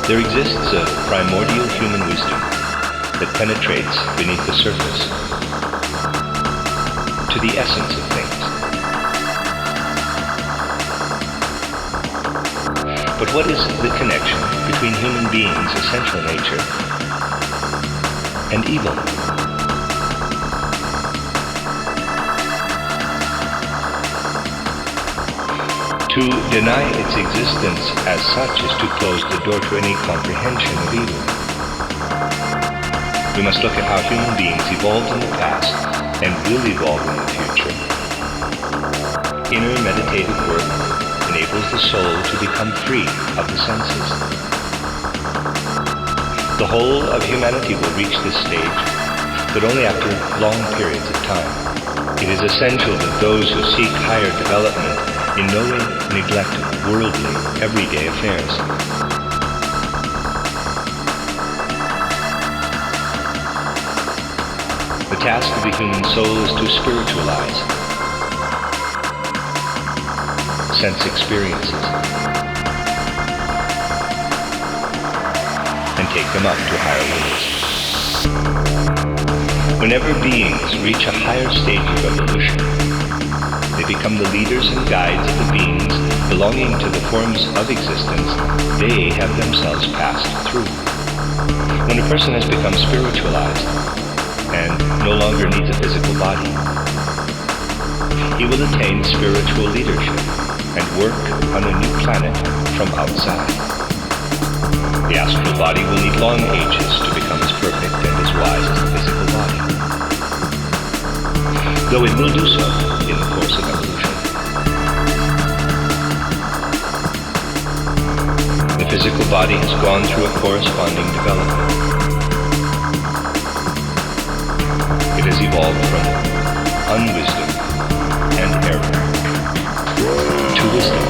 There exists a primordial human wisdom that penetrates beneath the surface to the essence of things. But what is the connection between human beings' essential nature and evil? To deny its existence as such is to close the door to any comprehension of evil. We must look at how human beings evolved in the past and will evolve in the future. Inner meditative work enables the soul to become free of the senses. The whole of humanity will reach this stage, but only after long periods of time. It is essential that those who seek higher development in no way neglect worldly, everyday affairs. The task of the human soul is to spiritualize sense experiences and take them up to higher levels. Whenever beings reach a higher stage of evolution, they become the leaders and guides of the beings belonging to the forms of existence they have themselves passed through. When a person has become spiritualized and no longer needs a physical body, he will attain spiritual leadership and work on a new planet from outside. The astral body will need long ages to become as perfect and as wise as the physical body, though it will do so in the course of evolution. The physical body has gone through a corresponding development. It has evolved from unwisdom and error to wisdom.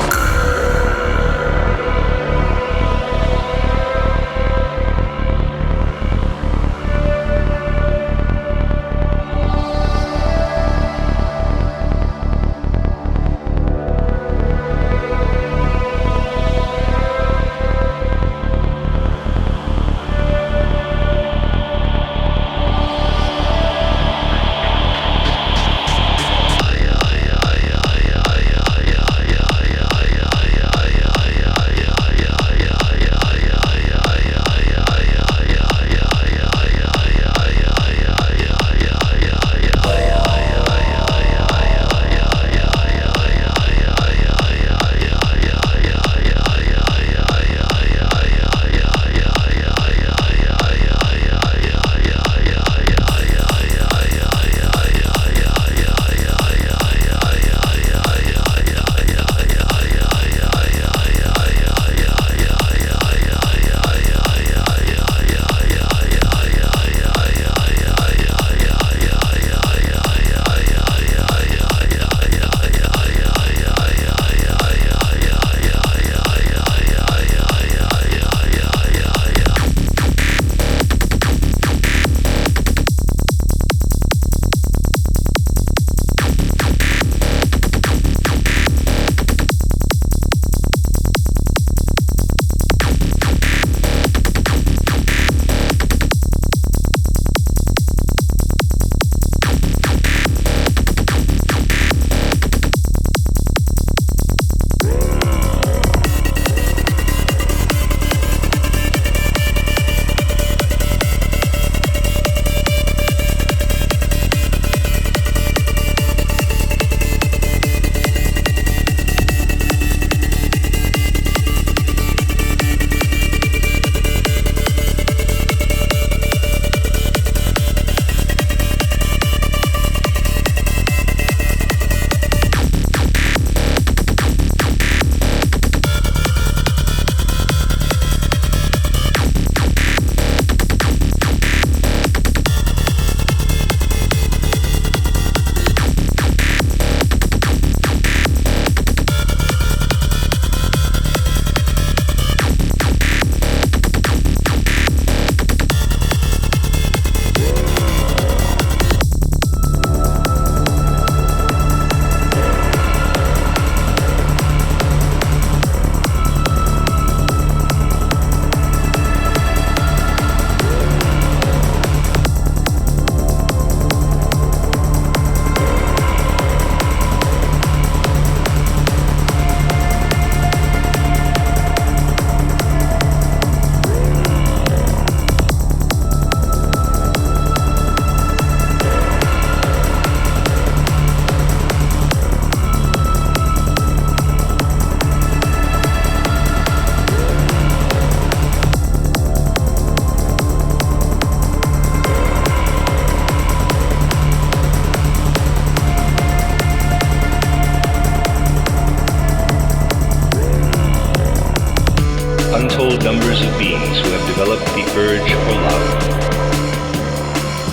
for love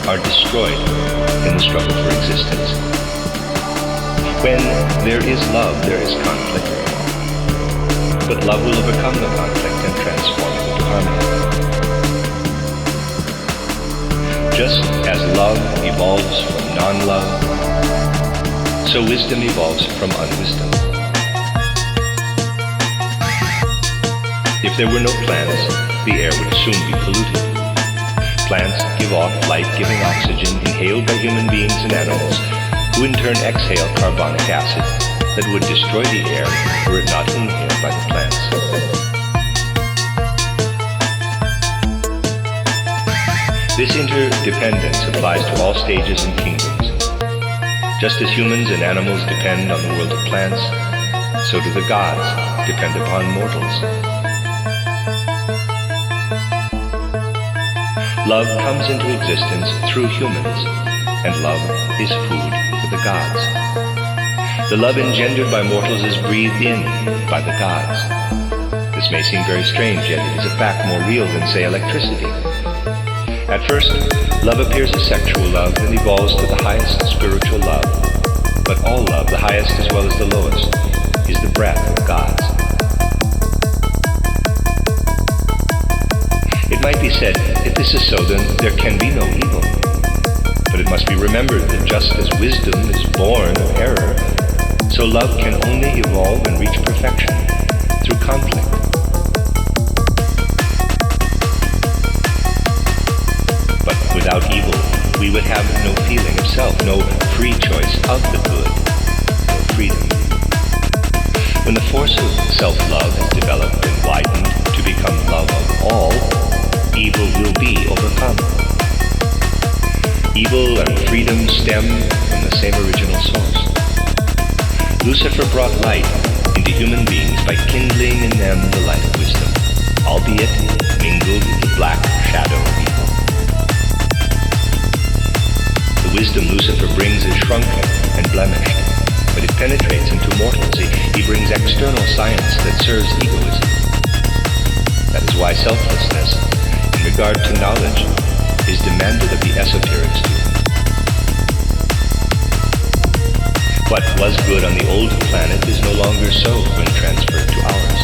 are destroyed in the struggle for existence. When there is love, there is conflict. But love will overcome the conflict and transform it into harmony. Just as love evolves from non-love, so wisdom evolves from unwisdom. If there were no plants, the air would soon be polluted. Plants give off life-giving oxygen inhaled by human beings and animals, who in turn exhale carbonic acid that would destroy the air were it not inhaled by the plants. This interdependence applies to all stages and kingdoms. Just as humans and animals depend on the world of plants, so do the gods depend upon mortals. Love comes into existence through humans, and love is food for the gods. The love engendered by mortals is breathed in by the gods. This may seem very strange, yet it is a fact more real than, say, electricity. At first, love appears as sexual love and evolves to the highest spiritual love. But all love, the highest as well as the lowest, is the breath of gods. It might be said, if this is so, then there can be no evil. But it must be remembered that just as wisdom is born of error, so love can only evolve and reach perfection through conflict. But without evil, we would have no feeling of self, no free choice of the good, no freedom. When the force of self-love is developed and widened to become love of all, evil will be overcome. Evil and freedom stem from the same original source. Lucifer brought light into human beings by kindling in them the light of wisdom, albeit mingled with the black shadow of evil. The wisdom Lucifer brings is shrunken and blemished, but it penetrates into mortals. He brings external science that serves egoism. That is why selflessness in regard to knowledge is demanded of the esoteric student. What was good on the old planet is no longer so when transferred to ours.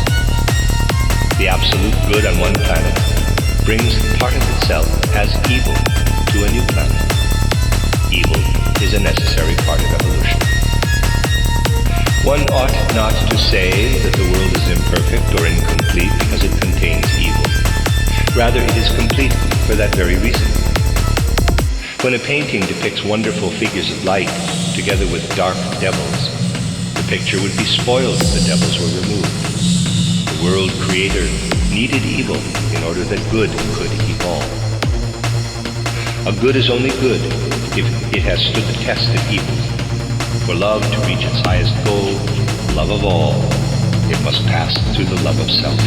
The absolute good on one planet brings part of itself as evil to a new planet. Evil is a necessary part of evolution. One ought not to say that the world is imperfect or incomplete because it contains evil. Rather, it is complete for that very reason. When a painting depicts wonderful figures of light together with dark devils, the picture would be spoiled if the devils were removed. The world creator needed evil in order that good could evolve. A good is only good if it has stood the test of evil. For love to reach its highest goal, love of all, it must pass through the love of self.